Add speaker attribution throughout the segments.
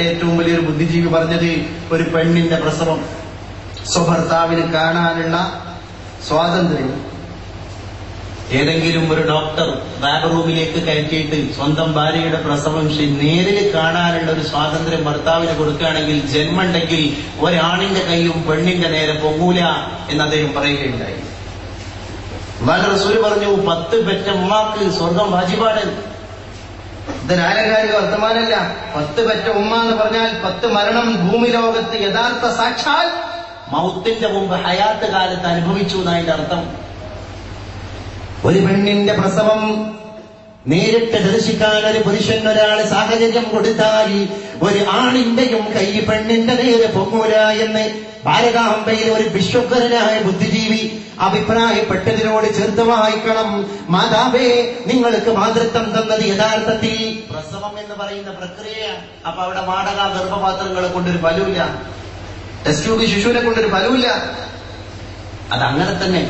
Speaker 1: ഏറ്റവും വലിയൊരു ബുദ്ധിജീവി പറഞ്ഞത് ഒരു പെണ്ണിന്റെ പ്രസവം സ്വഭർത്താവിന് കാണാനുള്ള സ്വാതന്ത്ര്യം ഏതെങ്കിലും ഒരു ഡോക്ടർ ലാബ് റൂമിലേക്ക് കയറ്റിയിട്ട് സ്വന്തം ഭാര്യയുടെ പ്രസവം നേരിൽ കാണാനുള്ള ഒരു സ്വാതന്ത്ര്യം ഭർത്താവിന് കൊടുക്കുകയാണെങ്കിൽ ജന്മമുണ്ടെങ്കിൽ ഒരാണിന്റെ കൈയും പെണ്ണിന്റെ നേരെ പൊങ്ങൂല എന്ന് അദ്ദേഹം പറയുകയുണ്ടായി. അല്ലാഹുവിന്റെ റസൂൽ പറഞ്ഞു 10 പെറ്റ ഉമ്മാക്ക് സ്വർഗം വാജിബാണ്. ഇത് നാലകാരിക വർത്തമാനല്ല. 10 പെറ്റ ഉമ്മ എന്ന് പറഞ്ഞാൽ 10 മരണം ഭൂമി ലോകത്ത് യഥാർത്ഥ സാക്ഷാൽ മൗത്തിന്റെ മുമ്പ് ഹയാത്ത് കാലത്ത് അനുഭവിച്ചു എന്നതിന്റെ അർത്ഥം. ഒരു പെണ്ണിന്റെ പ്രസവം നേരിട്ട് ദർശിക്കാൻ ഒരു പുരുഷൻ ഒരാൾ സാഹചര്യം കൊടുത്താൽ ഒരു ആണിന്റെയും കൈ പെണ്ണിന്റെ നേരെ പൊങ്ങൂല എന്ന് ഭാരതാംബയിൽ ഒരു വിശ്വകരനായ ബുദ്ധിജീവി അഭിപ്രായപ്പെട്ടതിനോട് ചേർത്ത് വായിക്കണം. മാതാവേ, നിങ്ങൾക്ക് മാതൃത്വം തന്നത് യഥാർത്ഥത്തിൽ പ്രസവം എന്ന് പറയുന്ന പ്രക്രിയയാണ്. അപ്പൊ അവിടെ മാടക ഗർഭപാത്രങ്ങളെ കൊണ്ടൊരു ഫലമില്ല, ടെസ്റ്റ് ട്യൂബ് ശിശുവിനെ കൊണ്ടൊരു ഫലമില്ല. അതങ്ങനെ തന്നെ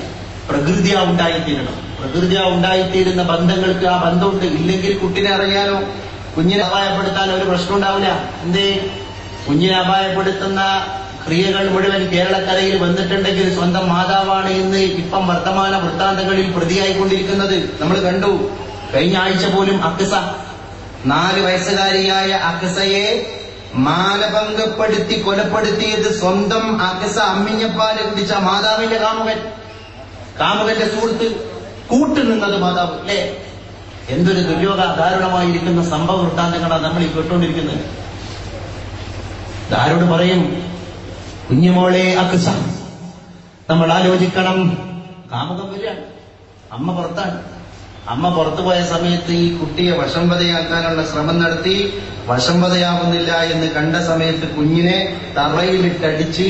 Speaker 1: പ്രകൃതിയാ ഉണ്ടായിത്തീരണം. പ്രകൃതിയാ ഉണ്ടായിത്തീരുന്ന ബന്ധങ്ങൾക്ക് ആ ബന്ധമുണ്ട്. ഇല്ലെങ്കിൽ കുട്ടിനെ അറിയാനോ കുഞ്ഞിനെ അപായപ്പെടുത്താനോ ഒരു പ്രശ്നം ഉണ്ടാവില്ല. എന്തേ? കുഞ്ഞിനെ അപായപ്പെടുത്തുന്ന ക്രിയകൾ മുഴുവൻ കേരളക്കരയിൽ വന്നിട്ടുണ്ടെങ്കിൽ സ്വന്തം മാതാവാണ് എന്ന് ഇപ്പം വർത്തമാന വൃത്താന്തങ്ങളിൽ പ്രതിയായിക്കൊണ്ടിരിക്കുന്നത് നമ്മൾ കണ്ടു. കഴിഞ്ഞ ആഴ്ച പോലും അക്സ 4 വയസ്സുകാരിയായ അക്സയെ മാനഭംഗപ്പെടുത്തി കൊലപ്പെടുത്തിയത് സ്വന്തം അക്സ അമ്മിഞ്ഞപ്പാല് കുടിച്ച മാതാവിന്റെ കാമുകന്റെ സുഹൃത്ത് കൂട്ടുനിന്നത് മാതാവ്. അല്ലേ? എന്തൊരു ദുര്യോഗ ദാരുണമായിരിക്കുന്ന സംഭവ വൃത്താന്തങ്ങളാണ് നമ്മൾ ഈ കേട്ടുകൊണ്ടിരിക്കുന്നത്. ആരോട് പറയും? കുഞ്ഞുമോളെ അക്സ, നമ്മൾ ആലോചിക്കണം. കാമുകം വരികയാണ്, അമ്മ പുറത്താണ്. അമ്മ പുറത്തു പോയ സമയത്ത് ഈ കുട്ടിയെ വശംവദയാക്കാനുള്ള ശ്രമം നടത്തി. വശംവദയാവുന്നില്ല എന്ന് കണ്ട സമയത്ത് കുഞ്ഞിനെ തറയിലിട്ടടിച്ച്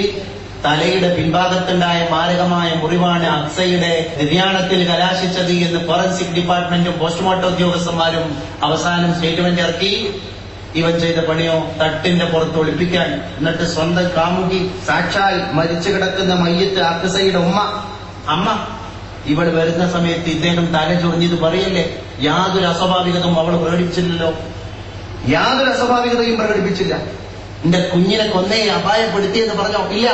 Speaker 1: തലയുടെ പിൻഭാഗത്തുണ്ടായ മാരകമായ മുറിവാണ് അക്സയുടെ നിര്യാണത്തിൽ കലാശിച്ചത് എന്ന് ഫോറൻസിക് ഡിപ്പാർട്ട്മെന്റും പോസ്റ്റ്മോർട്ടം ഉദ്യോഗസ്ഥന്മാരും അവസാനം സ്റ്റേറ്റ്മെന്റ് ഇറക്കി. ഇവൻ ചെയ്ത പണിയോ തട്ടിന്റെ പുറത്ത് ഒളിപ്പിക്കാൻ. എന്നിട്ട് സ്വന്തം കാമുകി സാക്ഷാൽ മരിച്ചു കിടക്കുന്ന മയ്യത്ത് അക്സയുടെ അമ്മ ഇവൾ വരുന്ന സമയത്ത് ഇദ്ദേഹം തല ചൊറിഞ്ഞത് പറയല്ലേ? യാതൊരു അസ്വാഭാവികതയും അവൾ പ്രകടിപ്പിച്ചില്ലല്ലോ. യാതൊരു അസ്വാഭാവികതയും പ്രകടിപ്പിച്ചില്ല. എന്റെ കുഞ്ഞിനെ കൊന്നേ അപായപ്പെടുത്തിയെന്ന് പറഞ്ഞോ? ഇല്ല.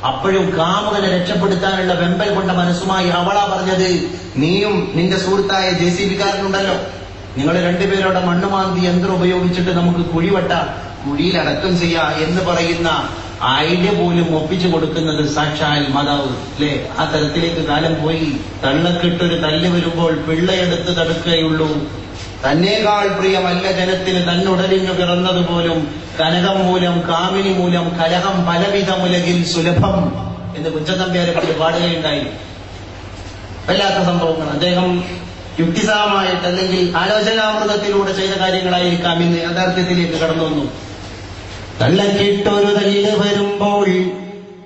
Speaker 1: അപ്പോഴും കാമുകനെ രക്ഷപ്പെടുത്താനുള്ള വെമ്പൽ കൊണ്ട മനസ്സുമായി അവളാ പറഞ്ഞത്, നീയും നിന്റെ സുഹൃത്തായ JCB-കാരനുണ്ടല്ലോ, നിങ്ങൾ രണ്ടുപേരോടെ മണ്ണുമാന്തി യന്ത്രം ഉപയോഗിച്ചിട്ട് നമുക്ക് കുഴിയിൽ അടക്കം ചെയ്യാം എന്ന് പറയുന്ന ഐഡിയ പോലും ഒപ്പിച്ചു കൊടുക്കുന്നത് സാക്ഷാൽ മാതാവ്. അല്ലേ? ആ തരത്തിലേക്ക് കാലം പോയി. തള്ളക്കിട്ടൊരു തല്ല് വരുമ്പോൾ പിള്ളയെടുത്ത് തടുക്കുകയുള്ളൂ. തന്നേക്കാൾ പ്രിയമല്ല ജനത്തിന് തന്നുടലിഞ്ഞു പിറന്നതുപോലും കനകം മൂലം കാമിനി മൂലം കലഹം പലവിധമുലകിൽ സുലഭം എന്ന് കുഞ്ചത്തമ്പ്യാരെ പറ്റി പാടുകയുണ്ടായി. വല്ലാത്ത സംഭവങ്ങൾ അദ്ദേഹം യുക്തിസഹമായിട്ട് അല്ലെങ്കിൽ ആലോചനാമൃതത്തിലൂടെ ചെയ്ത കാര്യങ്ങളായിരിക്കാം ഇന്ന് യഥാർത്ഥത്തിലേക്ക് കടന്നു വന്നു. തള്ളക്കിട്ടൊരു തല്ല് വരുമ്പോൾ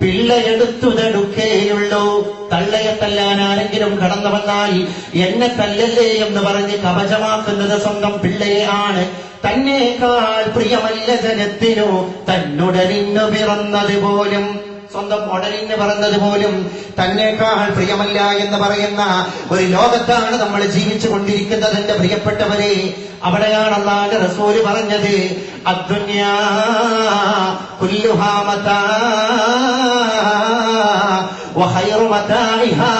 Speaker 1: പിള്ളയെടുത്തു തടുക്കേയുള്ളൂ. തള്ളയെ തല്ലാൻ ആരെങ്കിലും കടന്നു വന്നാൽ എന്നെ തല്ലല്ലേ എന്ന് പറഞ്ഞ് കവചമാക്കുന്നത് സ്വന്തം പിള്ളയെ ആണ്. തന്നേക്കാൾ പ്രിയമല്ല ജനത്തിനു തന്നുടലിന്നു പിറന്നത് പോലും, സ്വന്തം ഉടലിന് പറഞ്ഞത് പോലും തന്നേക്കാൾ പ്രിയമല്ല എന്ന് പറയുന്ന ഒരു ലോകത്താണ് നമ്മൾ ജീവിച്ചു കൊണ്ടിരിക്കുന്നത്. എന്റെ പ്രിയപ്പെട്ടവരെ, അവിടെയാണ് അല്ലാഹുവിന്റെ റസൂൽ പറഞ്ഞത്, അദ്ദുനിയാ കുല്ലുഹാ മതാ വഖൈറു മതാഇഹാ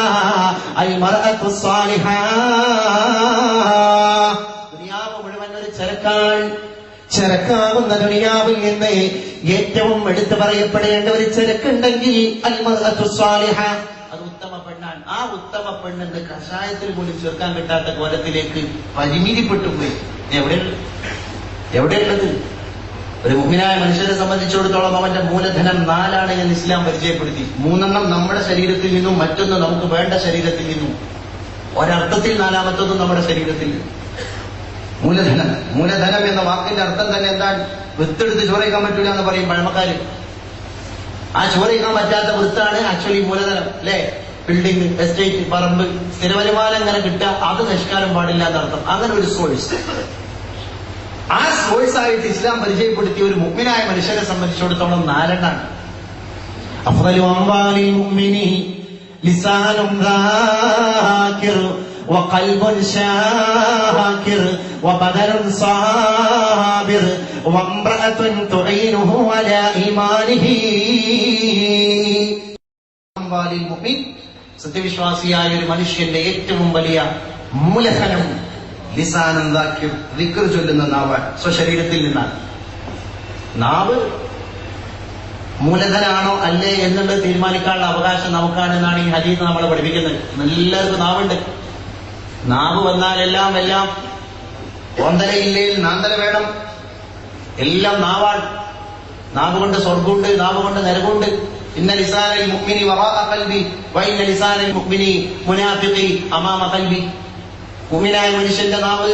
Speaker 1: അൽ മർഅതു സ്വാലിഹാ. ദുനിയാവ് മുഴുവൻ ഒരു ചരക്കാവുന്ന ദുനിയാവിൽ നിന്ന് ഏറ്റവും എടുത്തു പറയപ്പെടേണ്ട ഒരു ചരക്കുണ്ടെങ്കിൽ അൽ മർഅതു സ്വാലിഹ, അത് ഉത്തമ പെണ്ണാണ്. ആ ഉത്തമ പെണ്ണിന്റെ കഷായത്തിൽ പോലും ചേർക്കാൻ കിട്ടാത്ത കോലത്തിലേക്ക് പരിമിതിപ്പെട്ടുപോയി. എവിടെയുള്ളത്? ഒരു മുഅ്മിനായ മനുഷ്യനെ സംബന്ധിച്ചിടത്തോളം അവന്റെ മൂലധനം 4 എന്ന് ഇസ്ലാം പരിചയപ്പെടുത്തി. 3 നമ്മുടെ ശരീരത്തിൽ നിന്നും, മറ്റൊന്ന് നമുക്ക് വേണ്ട ശരീരത്തിൽ നിന്നും. ഒരർത്ഥത്തിൽ 4മത്തതും നമ്മുടെ ശരീരത്തിൽ. മൂലധനം എന്ന വാക്കിന്റെ അർത്ഥം തന്നെ എന്താണ്? വിത്തെടുത്ത് ചോറയിക്കാൻ പറ്റൂല എന്ന് പറയും പഴമക്കാര്. ആ ചോറയിക്കാൻ പറ്റാത്ത വൃത്താണ് ആക്ച്വലി മൂലധനം. അല്ലെ? ബിൽഡിംഗ്, എസ്റ്റേറ്റ്, പറമ്പ്, സ്ഥിരവരുമാനം ഇങ്ങനെ കിട്ടുക, അത് നശിക്കാനും പാടില്ല എന്നർത്ഥം. അങ്ങനെ ഒരു സോഴ്സ്. ആ സോഴ്സ് ആയിട്ട് ഇസ്ലാം പരിചയപ്പെടുത്തിയ ഒരു മുഅ്മിനായ മനുഷ്യനെ സംബന്ധിച്ചിടത്തോളം 4 അഫ്ളലു അംവാലിൽ മുഅ്മിനി ലിസാനുൻ ദാകിർ വഖൽബുൻ ശാകിർ വബദനുൻ സാബിർ വംറഅത്തുൻ തുഈനുഹു അലാ ഈമാനിഹി. മുഅ്മിൻ, സത്യവിശ്വാസിയായ ഒരു മനുഷ്യന്റെ ഏറ്റവും വലിയ മൂലധനം ലിസാനൻ ദാക്കിർ, ദിക്ർ ചൊല്ലുന്ന നാവാണ്. സ്വശരീരത്തിൽ നിന്നാണ്. നാവ് മൂലധനാണോ അല്ലേ എന്നുള്ളത് തീരുമാനിക്കാനുള്ള അവകാശം നമുക്കാണെന്നാണ് ഈ ഹദീസ് നമ്മളെ പഠിപ്പിക്കുന്നത്. എല്ലാവർക്കും നാവുണ്ട്. നാവ് വന്നാലെല്ലാം എല്ലാം ഓന്തലയില്ലേ നാന്തല വേണം. എല്ലാം നാവാണ്. നാവ് കൊണ്ട് സ്വർഗമുണ്ട്, നാവ് കൊണ്ട് നരകമുണ്ട്. ഇന്ന ലിസാനൽ മുഅ്മിനി വറാഅ ഖൽബി വഇന്ന ലിസാനൽ മുഅ്മിനി മുനാഫിഖി അമാമ ഖൽബി. മുഅ്മിനായ മനുഷ്യന്റെ നാവ്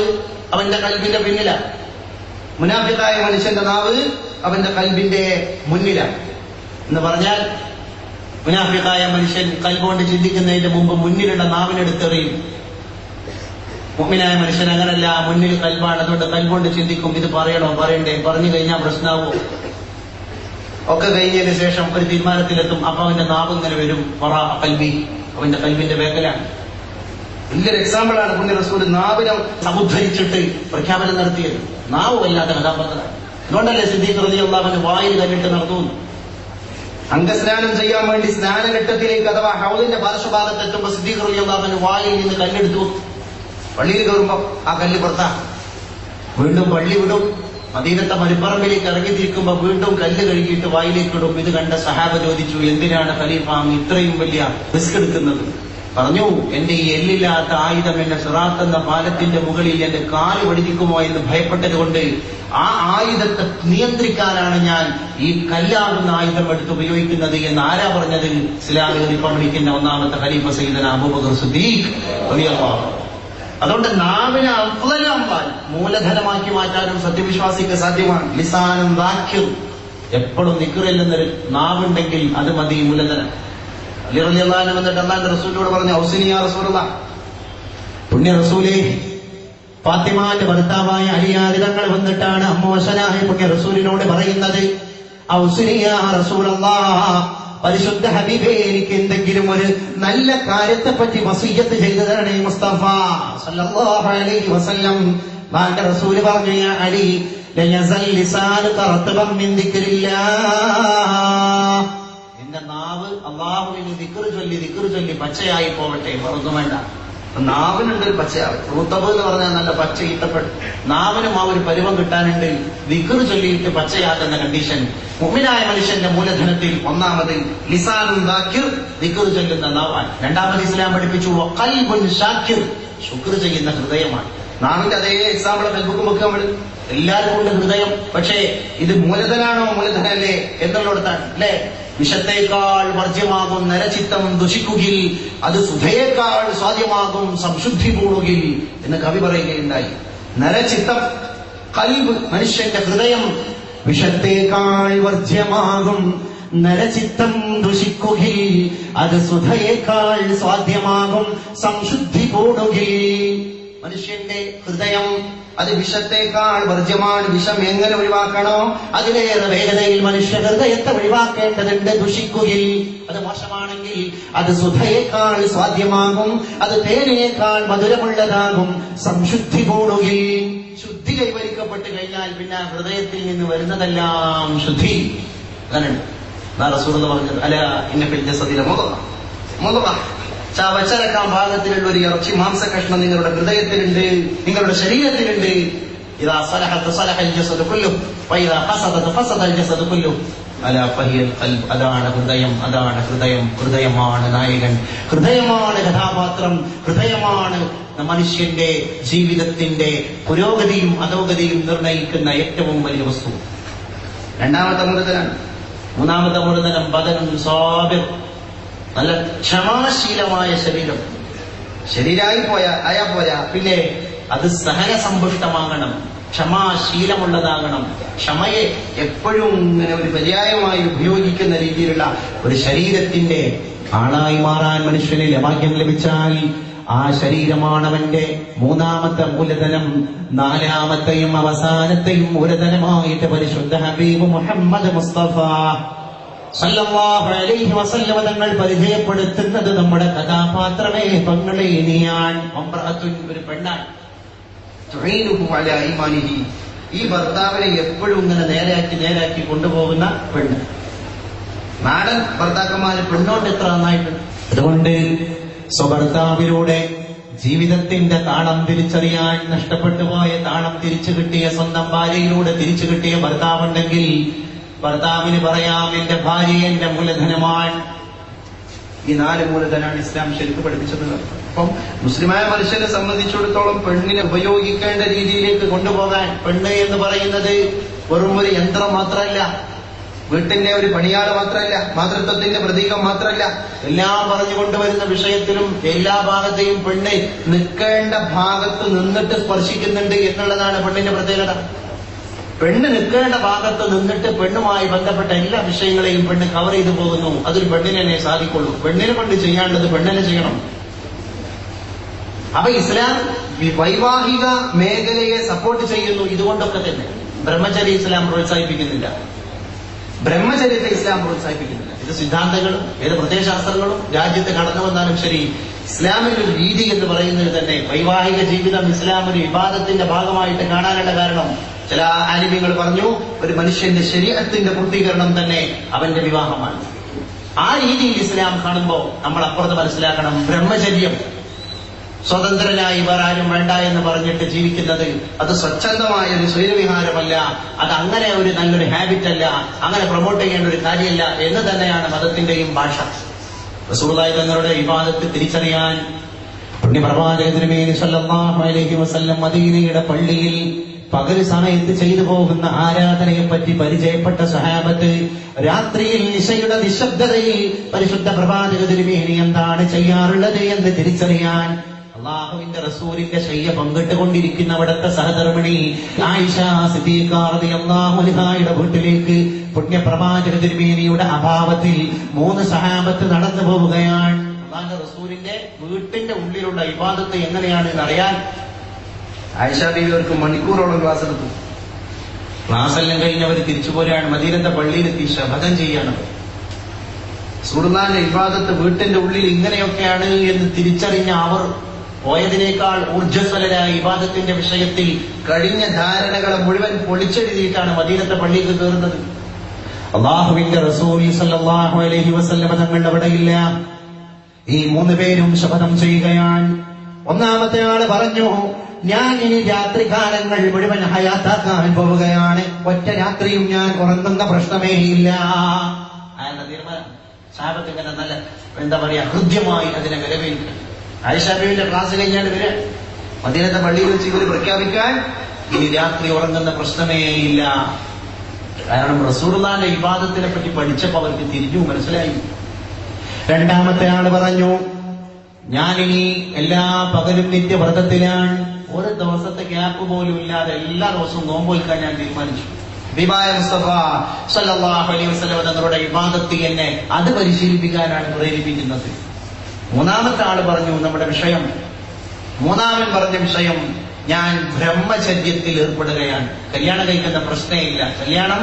Speaker 1: അവന്റെ കൽബിന്റെ പിന്നിലാണ്. മുനാഫിഖായ മനുഷ്യന്റെ നാവ് അവന്റെ കൽബിന്റെ മുന്നിലാണ്. എന്ന് പറഞ്ഞാൽ മുനാഫിഖായ മനുഷ്യൻ കൽബുകൊണ്ട് ചിന്തിക്കുന്നതിന്റെ മുമ്പ് മുന്നിലുള്ള നാവിനെടുത്തെറിയും. മുഅ്മിനായ മനുഷ്യൻ അങ്ങനല്ല, മുന്നിൽ കൽബാണ്. അതുകൊണ്ട് കൽബുകൊണ്ട് ചിന്തിക്കും, ഇത് പറയണോ പറയണ്ടേ, പറഞ്ഞു കഴിഞ്ഞാൽ പ്രശ്നമാവോ ഒക്കെ കഴിഞ്ഞതിന് ശേഷം ഒരു തീരുമാനത്തിലെത്തും. അപ്പൊ അവന്റെ നാവ് ഇങ്ങനെ വരും, വറാഅ ഖൽബി, അവന്റെ കൽബിന്റെ വേഗലാണ്. വലിയൊരു എക്സാമ്പിളാണ് പുണ്യ റസൂൽ നാവിനെ സമുദ്ധരിച്ചിട്ട് പ്രഖ്യാപനം നടത്തിയത്. നാവ് വല്ലാത്ത കഥാപാത്രമാണ്. അതുകൊണ്ടല്ലേ സിദ്ദീഖ് റളിയല്ലാഹു അൻഹു വായിൽ കല്ലിട്ട് നടന്നു. അംഗസ്നാനം ചെയ്യാൻ വേണ്ടി സ്നാനഘട്ടത്തിലേക്ക് അഥവാ ഹൗദിന്റെ പാർശ്വഭാഗത്ത് എത്തുമ്പോൾ സിദ്ദീഖ് റളിയല്ലാഹു അൻഹു വായിൽ നിന്ന് കല്ലെടുത്തു. പള്ളിയിൽ കയറുമ്പോ ആ കല്ല് പുറത്താ. വീണ്ടും പള്ളി വിടും. മദീനത്തെ മരുപ്പറമ്പിലേക്ക് ഇറങ്ങിത്തിരിക്കുമ്പോ വീണ്ടും കല്ല് കഴുകിയിട്ട് വായിലേക്ക് ഇടും. ഇത് കണ്ട സഹാബ ചോദിച്ചു, എന്തിനാണ് ഖലീഫ ഇത്രയും വലിയ റിസ്ക് എടുക്കുന്നത്? പറഞ്ഞു, എന്റെ ഈ എല്ലില്ലാത്ത ആയുധം എന്നെ സിറാത്ത് എന്ന പാലത്തിന്റെ മുകളിൽ എന്റെ കാല് വടിക്കുമോ എന്ന് ഭയപ്പെട്ടത് കൊണ്ട് ആ ആയുധത്തെ നിയന്ത്രിക്കാനാണ് ഞാൻ ഈ കല്ലാകുന്ന ആയുധം എടുത്ത് ഉപയോഗിക്കുന്നത് എന്ന് ആരാ പറഞ്ഞത്? ഇസ്ലാമിക റിപ്പബ്ലിക്കിന്റെ ഒന്നാമത്തെ ഖലീഫ സയ്യിദന അബൂബക്കർ സിദ്ദീഖ് റളിയല്ലാഹു അൻഹു. അതുകൊണ്ട് നാവിനെ അഫ്ളലാക്കാൻ മൂലധനമാക്കി മാറ്റാനും സത്യവിശ്വാസിക്ക് സാധ്യമാണ്. ലിസാനും ദാക്കിർ, എപ്പോഴും ദിക്റില്ലെന്നൊരു നാവുണ്ടെങ്കിൽ അത് മതി മൂലധനം. അലി റളിയല്ലാഹു അൻഹു വന്നിട്ട് അല്ലാഹുവിന്റെ റസൂലിനോട് പറഞ്ഞു, ഔസിനി യാ റസൂലല്ലാഹ്, പുണ്യ റസൂലേ, ഫാത്തിമാന്റെ ഭർത്താവായ അലിയാദി തങ്ങൾ വന്നിട്ടാണ് അമ്മോശനായ പുണ്യ റസൂലിനോട് പറയുന്നത്, ഔസിനി യാ റസൂലല്ലാഹ്, പരിശുദ്ധ ഹബീബേ, എനിക്ക് എന്തെങ്കിലും ഒരു നല്ല കാര്യത്തെ പറ്റി വസിയ്യത്ത് ചെയ്തതാണ് മുസ്തഫ സല്ലല്ലാഹു അലൈഹി വസല്ലം. ബാന്റെ റസൂല് പറഞ്ഞു, യാ അലി, ലയസൽ ലിസാനുക റത്ബൻ മിൻ ദിക്രില്ലാഹ്, എന്റെ നാവ് അല്ലാഹുവിനെ ദിക്ർ ചൊല്ലി പച്ചയായി പോവട്ടെ, മറന്നു വേണ്ട. നാവിനുണ്ട് ഒരു പച്ചയാവും. റൂത്തബ് എന്ന് പറഞ്ഞാൽ നല്ല പച്ച ഈത്തപ്പെടും. നാവിനും ആ ഒരു പരുവം കിട്ടാനുണ്ട്. ദിക്ർ ചൊല്ലിയിട്ട് പച്ചയാക്കുന്ന കണ്ടീഷൻ. മുഅ്മിനായ മനുഷ്യന്റെ മൂലധനത്തിൽ ഒന്നാമത് ലിസാനുൻ ദാക്കിർ, ദിക്ർ ചൊല്ലുന്ന നാവാണ്. രണ്ടാമത് ഇസ്ലാം പഠിപ്പിച്ചു ഖൽബുൻ ശാക്കിർ, ശുക്ർ ചെയ്യുന്ന ഹൃദയമാണ്. നാവിന്റെ അതേ എക്സാമ്പിൾ ഫേസ്ബുക്ക് നമുക്ക് നമ്മൾ എല്ലാവർക്കും ഉണ്ട് ഹൃദയം. പക്ഷേ ഇത് മൂലധനാണോ മൂലധനല്ലേ എന്നുള്ളിടത്താണ് അല്ലേ. വിഷത്തേക്കാൾ വർജ്യമാകും നരചിത്തം ദുഷിക്കുകിൽ, അത് സുധയേക്കാൾ സ്വാദ്യമാകും സംശുദ്ധി പൂണുകിൽ എന്ന് കവി പറയുകയുണ്ടായി. നരചിത്തം ഖൽബ്, മനുഷ്യന്റെ ഹൃദയം, വിഷത്തേക്കാൾ വർജ്യമാകും നരചിത്തം ദുഷിക്കുകിൽ, അത് സുധയേക്കാൾ സ്വാദ്യമാകും സംശുദ്ധി പൂണുകിൽ. മനുഷ്യന്റെ ഹൃദയം അത് വിഷത്തേക്കാൾ വർജ്യമാണ്. വിഷം എങ്ങനെ ഒഴിവാക്കണോ അതിലേറെ വേഗതയിൽ മനുഷ്യ ഹൃദയത്തെ ഒഴിവാക്കേണ്ടതുണ്ട്. ദുഷിക്കുകിൽ, അത് മോശമാണെങ്കിൽ അത് സുധയേക്കാൾ സ്വാദ്യമാകും, അത് തേനയേക്കാൾ മധുരമുള്ളതാകും. സംശുദ്ധി കൂടുകിൽ, ശുദ്ധി കൈവരിക്കപ്പെട്ട് കഴിഞ്ഞാൽ പിന്നെ ഹൃദയത്തിൽ നിന്ന് വരുന്നതെല്ലാം ശുദ്ധി. അങ്ങനെയുണ്ട്. റസൂലുള്ളാഹി പറഞ്ഞത്, അലാ ഇന്ന ഫിൽ ജസദില മുദ്ഗ, ചവച്ചരക്കാൻ ഭാഗത്തിലുള്ള ഒരു ഇറച്ചി മാംസ കഷ്ണം നിങ്ങളുടെ ഹൃദയത്തിലുണ്ട്, നിങ്ങളുടെ ശരീരത്തിലുണ്ട്. ഇദാ സലഹത് സലഹൽ ജസദു കുല്ലു വഇദാ ഫസദത് ഫസദൽ ജസദു കുല്ലു അലാ ഫഹിയൽ ഖൽബ്. അതാണ് ഹൃദയം, അതാണ് ഹൃദയം. ഹൃദയമാണ് നായകൻ, ഹൃദയമാണ് കഥാപാത്രം, ഹൃദയമാണ് മനുഷ്യന്റെ ജീവിതത്തിന്റെ പുരോഗതിയും അധോഗതിയും നിർണയിക്കുന്ന ഏറ്റവും വലിയ വസ്തു. രണ്ടാമത്തെ മൂലധനം. മൂന്നാമത്തെ മൂലധനം ബദനുൻ സാബിർ, നല്ല ക്ഷമാശീലമായ ശരീരം. ശരീരമായി ആയാ പോരാ, പിന്നെ അത് സഹന സമ്പുഷ്ടമാകണം, ക്ഷമാശീലമുള്ളതാകണം. ക്ഷമയെ എപ്പോഴും ഇങ്ങനെ ഒരു പര്യായമായി ഉപയോഗിക്കുന്ന രീതിയിലുള്ള ഒരു ശരീരത്തിന്റെ ആളായി മാറാൻ മനുഷ്യന് ഭാഗ്യം ലഭിച്ചാൽ ആ ശരീരമാണ് അവന്റെ മൂന്നാമത്തെ മൂലധനം. നാലാമത്തെയും അവസാനത്തെയും മൂലധനമായിട്ട് പരിശുദ്ധ ഹബീബ് മുഹമ്മദ് മുസ്തഫ സല്ലല്ലാഹു അലൈഹി വസല്ലം തങ്ങൾ പരിചയപ്പെടുത്തുന്നത് നമ്മുടെ കഥാപാത്രമേ പെങ്ങളെ ഇനിയാണ്. ഒരു പെണ്ണാണ്. തുഈനുഹു അലാ ഈമാനിഹി, ഈ ഭർത്താവിനെ എപ്പോഴും ഇങ്ങനെ നേരാക്കി കൊണ്ടുപോകുന്ന പെണ്ണ്. നാടൻ ഭർത്താക്കന്മാര് പെണ്ണോട്ട് എത്ര നന്നായിട്ടുണ്ട്. അതുകൊണ്ട് സ്വഭർത്താവിലൂടെ ജീവിതത്തിന്റെ താളം തിരിച്ചറിയാൻ, നഷ്ടപ്പെട്ടു പോയ താളം തിരിച്ചു കിട്ടിയ, സ്വന്തം ഭാര്യയിലൂടെ തിരിച്ചു കിട്ടിയ ഭർത്താവുണ്ടെങ്കിൽ ഭർത്താവിന് പറയാം, എന്റെ ഭാര്യ എന്റെ മൂലധനമാണ്. ഈ 4 മൂലധനമാണ് ഇസ്ലാം ശരിക്കും പഠിപ്പിച്ചത്. അപ്പം മുസ്ലിമായ മനുഷ്യനെ സംബന്ധിച്ചിടത്തോളം പെണ്ണിനെ ഉപയോഗിക്കേണ്ട രീതിയിലേക്ക് കൊണ്ടുപോകാൻ, പെണ്ണ് എന്ന് പറയുന്നത് വെറും ഒരു യന്ത്രം മാത്രമല്ല, വീട്ടിന്റെ ഒരു പണിയാള് മാത്രമല്ല, മാതൃത്വത്തിന്റെ പ്രതീകം മാത്രമല്ല, എല്ലാം പറഞ്ഞുകൊണ്ടുവരുന്ന വിഷയത്തിലും എല്ലാ ഭാഗത്തെയും പെണ്ണ് നിൽക്കേണ്ട ഭാഗത്ത് നിന്നിട്ട് സ്പർശിക്കുന്നുണ്ട് എന്നുള്ളതാണ് പെണ്ണിന്റെ പ്രത്യേകത. പെണ്ണ് നിൽക്കേണ്ട ഭാഗത്ത് നിന്നിട്ട് പെണ്ണുമായി ബന്ധപ്പെട്ട എല്ലാ വിഷയങ്ങളെയും പെണ്ണ് കവർ ചെയ്തു പോകുന്നു. അതൊരു പെണ്ണിനെ തന്നെ സാധിക്കുള്ളൂ. പെണ്ണിനെ കൊണ്ട് ചെയ്യാനുള്ളത് പെണ്ണിനെ ചെയ്യണം. അപ്പൊ ഇസ്ലാം വൈവാഹിക മേഖലയെ സപ്പോർട്ട് ചെയ്യുന്നു. ഇതുകൊണ്ടൊക്കെ തന്നെ ബ്രഹ്മചര്യ ഇസ്ലാം പ്രോത്സാഹിപ്പിക്കുന്നില്ല, ബ്രഹ്മചര്യത്തെ ഇസ്ലാം പ്രോത്സാഹിപ്പിക്കുന്നില്ല. ഇത് സിദ്ധാന്തങ്ങളും ഏത് പ്രത്യയശാസ്ത്രങ്ങളും രാജ്യത്ത് കടന്നു വന്നാലും ശരി, ഇസ്ലാമിന്റെ ഒരു രീതി എന്ന് പറയുന്നത് തന്നെ വൈവാഹിക ജീവിതം ഇസ്ലാം ഒരു വിവാദത്തിന്റെ ഭാഗമായിട്ട് കാണാനുള്ള കാരണം, ചില ആലിമ്യങ്ങൾ പറഞ്ഞു, ഒരു മനുഷ്യന്റെ ശരീഅത്തിന്റെ പൂർത്തീകരണം തന്നെ അവന്റെ വിവാഹമാണ്. ആ രീതിയിൽ ഇസ്ലാം കാണുമ്പോൾ നമ്മൾ അപ്പുറത്ത് മനസ്സിലാക്കണം, ബ്രഹ്മചര്യം സ്വതന്ത്രനായി വേറെ ആരും വേണ്ട എന്ന് പറഞ്ഞിട്ട് ജീവിക്കുന്നത് അത് സ്വച്ഛന്തമായ ഒരു സ്വൈരവിഹാരമല്ല, അത് അങ്ങനെ ഒരു നല്ലൊരു ഹാബിറ്റ് അല്ല, അങ്ങനെ പ്രൊമോട്ട് ചെയ്യേണ്ട ഒരു കാര്യമല്ല എന്ന് തന്നെയാണ് മതത്തിന്റെയും ഭാഷ. റസൂലുള്ളാഹി തങ്ങളുടെ ഇബാദത്ത് തിരിച്ചറിയാൻ പുണ്യപ്രവാചകൻ തിരുമേനി സല്ലല്ലാഹു അലൈഹി വസല്ലം മദീനയുടെ പള്ളിയിൽ പകൽ സമയത്ത് ചെയ്തു പോകുന്ന ആരാധനയെ പറ്റി പരിചയപ്പെട്ട സഹാബത്ത് രാത്രിയിൽ നിശയുടെ നിശബ്ദതയിൽ പരിശുദ്ധ പ്രവാചക തിരുമേനി എന്താണ് ചെയ്യാറുള്ളത് എന്ന് തിരിച്ചറിയാൻ അള്ളാഹുവിന്റെ റസൂലിന്റെ ശയ്യ പങ്കിട്ടുകൊണ്ടിരിക്കുന്ന അവിടുത്തെ സഹധർമ്മിണി ആയിഷ സിദ്ദീഖ റളിയല്ലാഹു അൻഹയുടെ വീട്ടിലേക്ക് പുണ്യപ്രവാചക തിരുമേനിയുടെ അഭാവത്തിൽ 3 സഹാബത്ത് നടന്നു പോവുകയാണ്. അള്ളാഹുവിന്റെ റസൂലിന്റെ വീട്ടിന്റെ ഉള്ളിലുള്ള ഇബാദത്ത് എങ്ങനെയാണ് എന്നറിയാൻ ആയിഷ ബീവി അവർക്ക് മണിക്കൂറോളം ക്ലാസ് എടുത്തു. ക്ലാസ്സെല്ലാം കഴിഞ്ഞവർ തിരിച്ചു പോരാണ്. മദീനത്തെ പള്ളിയിലെത്തി ശപഥം ചെയ്യാണ്. റസൂലുള്ളാഹിന്റെ ഇബാദത്ത് വീട്ടിന്റെ ഉള്ളിൽ ഇങ്ങനെയൊക്കെയാണ് എന്ന് തിരിച്ചറിഞ്ഞ അവർ പോയതിനേക്കാൾ ഊർജ്ജസ്വലരായ ഇബാദത്തിന്റെ വിഷയത്തിൽ കഴിഞ്ഞ ധാരണകളെ മുഴുവൻ പൊളിച്ചെഴുതിയിട്ടാണ് മദീനത്തെ പള്ളിക്ക് കയറുന്നത്. അല്ലാഹുവിന്റെ റസൂൽ സല്ലല്ലാഹു അലൈഹി വസല്ലം തങ്ങൾ അവിടെയില്ല. ഈ 3 പേരും ശപഥം ചെയ്യുകയാണ്. ഒന്നാമത്തെ ആള് പറഞ്ഞു, ഞാൻ ഇനി രാത്രികാലങ്ങൾ മുഴുവൻ ഹയാത്താക്കാൻ പോവുകയാണ്, ഒറ്റ രാത്രിയും ഞാൻ ഉറങ്ങുന്ന പ്രശ്നമേ ഇല്ല. അയാളുടെ തീരുമാനം സഹാബത്ത് ഇങ്ങനെ നല്ല എന്താ പറയാ ഹൃദ്യമായി അതിനെ വരവേൽക്കും. ആയിഷ ബീവിന്റെ ക്ലാസ് കഴിഞ്ഞാൽ വരെ മദീനത്തെ പള്ളിയിൽ വെച്ച് ഇവർ പ്രഖ്യാപിക്കാൻ ഇനി രാത്രി ഉറങ്ങുന്ന പ്രശ്നമേ ഇല്ല. കാരണം റസൂലുള്ളാഹിന്റെ ഇബാദത്തിനെ പറ്റി പഠിച്ചപ്പോൾ അവർക്ക് തിരിഞ്ഞു മനസ്സിലായി. രണ്ടാമത്തെ ആള് പറഞ്ഞു, ഞാനിനി എല്ലാ പകലും നിത്യവ്രതത്തിലാണ്, ഒരു ദിവസത്തെ ഗ്യാപ്പ് പോലും ഇല്ലാതെ എല്ലാ ദിവസവും നോമ്പ് വെക്കാൻ ഞാൻ തീരുമാനിച്ചു. ഹബീബായ മുസ്തഫ സല്ലല്ലാഹു അലൈഹി വസല്ലം തങ്ങളുടെ ഇബാദത്ത് എന്നെ അത് പരിശീലിപ്പിക്കാനാണ് പ്രേരിപ്പിക്കുന്നത്. മൂന്നാമത്തെ ആള് പറഞ്ഞു, മൂന്നാമൻ പറഞ്ഞ വിഷയം, ഞാൻ ബ്രഹ്മചര്യത്തിൽ ഏർപ്പെടുകയാണ്. കല്യാണം കഴിക്കുന്ന പ്രശ്നമില്ല, കല്യാണം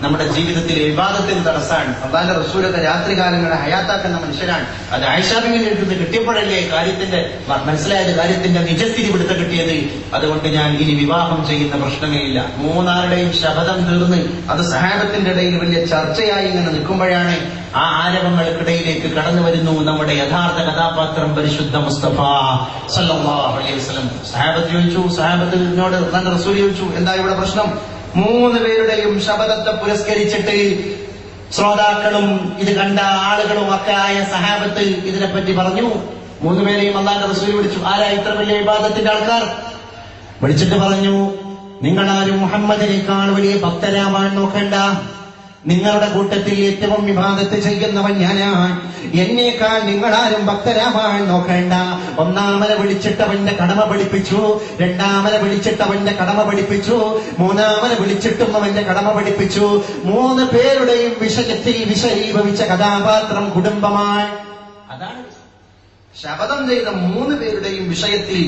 Speaker 1: നമ്മുടെ ജീവിതത്തിൽ ഇബാദത്തിന് തടസ്സമാണ്. അല്ലാഹുവിന്റെ റസൂലൊക്കെ രാത്രികാലങ്ങളെ ഹയാത്താക്കുന്ന മനുഷ്യരാണ്. അത് ആയിഷ ബീവിന്റെ അടുത്ത് കിട്ടിയപ്പോഴല്ലേ കാര്യത്തിന്റെ മനസ്സിലായത്, കാര്യത്തിന്റെ നിജസ്ഥിതി പിടുത്തം കിട്ടിയത്. അതുകൊണ്ട് ഞാൻ ഇനി വിവാഹം ചെയ്യുന്ന പ്രശ്നമേ ഇല്ല. 3 ശപഥം തീർന്ന് അത് സഹാബത്തിന്റെ ഇടയിൽ വലിയ ചർച്ചയായി ഇങ്ങനെ നിൽക്കുമ്പോഴാണ് ആ ആരവങ്ങൾക്കിടയിലേക്ക് കടന്നു വരുന്നു നമ്മുടെ യഥാർത്ഥ കഥാപാത്രം പരിശുദ്ധ മുസ്തഫ സല്ലല്ലാഹു അലൈഹി വസല്ലം. സഹാബത്തിനോട് റസൂൽ ചോദിച്ചു, എന്താ ഇവിടെ പ്രശ്നം? 3 പേരുടെയും ശപഥത്തെ പുരസ്കരിച്ചിട്ട് ശ്രോതാക്കളും ഇത് കണ്ട ആളുകളും ഒക്കെ ആയ സഹാബത്ത് ഇതിനെപ്പറ്റി പറഞ്ഞു. 3 പേരെയും അല്ലാഹുവിന്റെ റസൂൽ വിളിച്ചു. ആരാ ഇത്ര വലിയ ഇബാദത്തിന്റെ ആൾക്കാർ? വിളിച്ചിട്ട് പറഞ്ഞു, നിങ്ങളാരും മുഹമ്മദിനേക്കാൾ വലിയ ഭക്തരാവാൻ നോക്കണ്ട. നിങ്ങളുടെ കൂട്ടത്തിൽ ഏറ്റവും ഇബാദത്ത് ചെയ്യുന്നവൻ ഞാനാണ്. എന്നേക്കാൾ നിങ്ങളാരും ഭക്തരാവാൻ നോക്കേണ്ട. ഒന്നാമനെ വിളിച്ചിട്ടവന്റെ കടമ പഠിപ്പിച്ചു, രണ്ടാമനെ വിളിച്ചിട്ടവന്റെ കടമ പഠിപ്പിച്ചു, മൂന്നാമനെ വിളിച്ചിട്ടും അവന്റെ കടമ പഠിപ്പിച്ചു. 3 പേരുടെയും വിഷയത്തിൽ വിഷയീഭവിച്ച കഥാപാത്രം കുടുംബമാണ്. അതാണ് ശപഥം ചെയ്ത 3 പേരുടെയും വിഷയത്തിൽ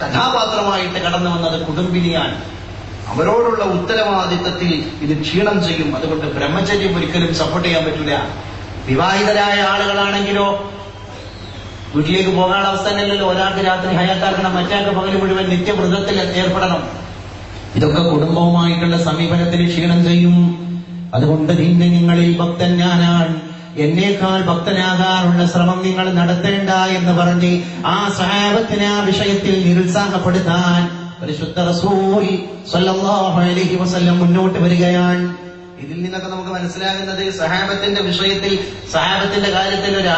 Speaker 1: കഥാപാത്രമായിട്ട് കടന്നു വന്നത് കുടുംബിനിയാണ്. അവരോടുള്ള ഉത്തരവാദിത്തത്തിൽ ഇത് ക്ഷീണം ചെയ്യും. അതുകൊണ്ട് ബ്രഹ്മചര്യം ഒരിക്കലും സപ്പോർട്ട് ചെയ്യാൻ പറ്റില്ല. വിവാഹിതരായ ആളുകളാണെങ്കിലോ വീട്ടിലേക്ക് പോകാനുള്ള അവസ്ഥ തന്നെയല്ലല്ലോ. ഒരാൾക്ക് രാത്രി ഹയാത്താക്കണം, മറ്റാൾക്ക് പകൽ മുഴുവൻ നിത്യവ്രതത്തിൽ ഏർപ്പെടണം. ഇതൊക്കെ കുടുംബവുമായിട്ടുള്ള സമീപനത്തിൽ ക്ഷീണം ചെയ്യും. അതുകൊണ്ട് പിന്നെ നിങ്ങളിൽ ഭക്തൻ ഞാനാണ്, എന്നേക്കാൾ ഭക്തനാകാനുള്ള ശ്രമം നിങ്ങൾ നടത്തേണ്ട എന്ന് പറഞ്ഞ് ആ സ്വഹാബത്തിനെ ആ വിഷയത്തിൽ നിരുത്സാഹപ്പെടുത്താൻ പരിശുദ്ധ റസൂൽ സ്വല്ലല്ലാഹു അലൈഹി വസല്ലം മുന്നോട്ട് വരികയാണ്. ഇതിൽ നിന്നൊക്കെ നമുക്ക് മനസ്സിലാകുന്നത് സഹാബത്തിന്റെ വിഷയത്തിൽ, സഹാബത്തിന്റെ കാര്യത്തിൽ ഒരു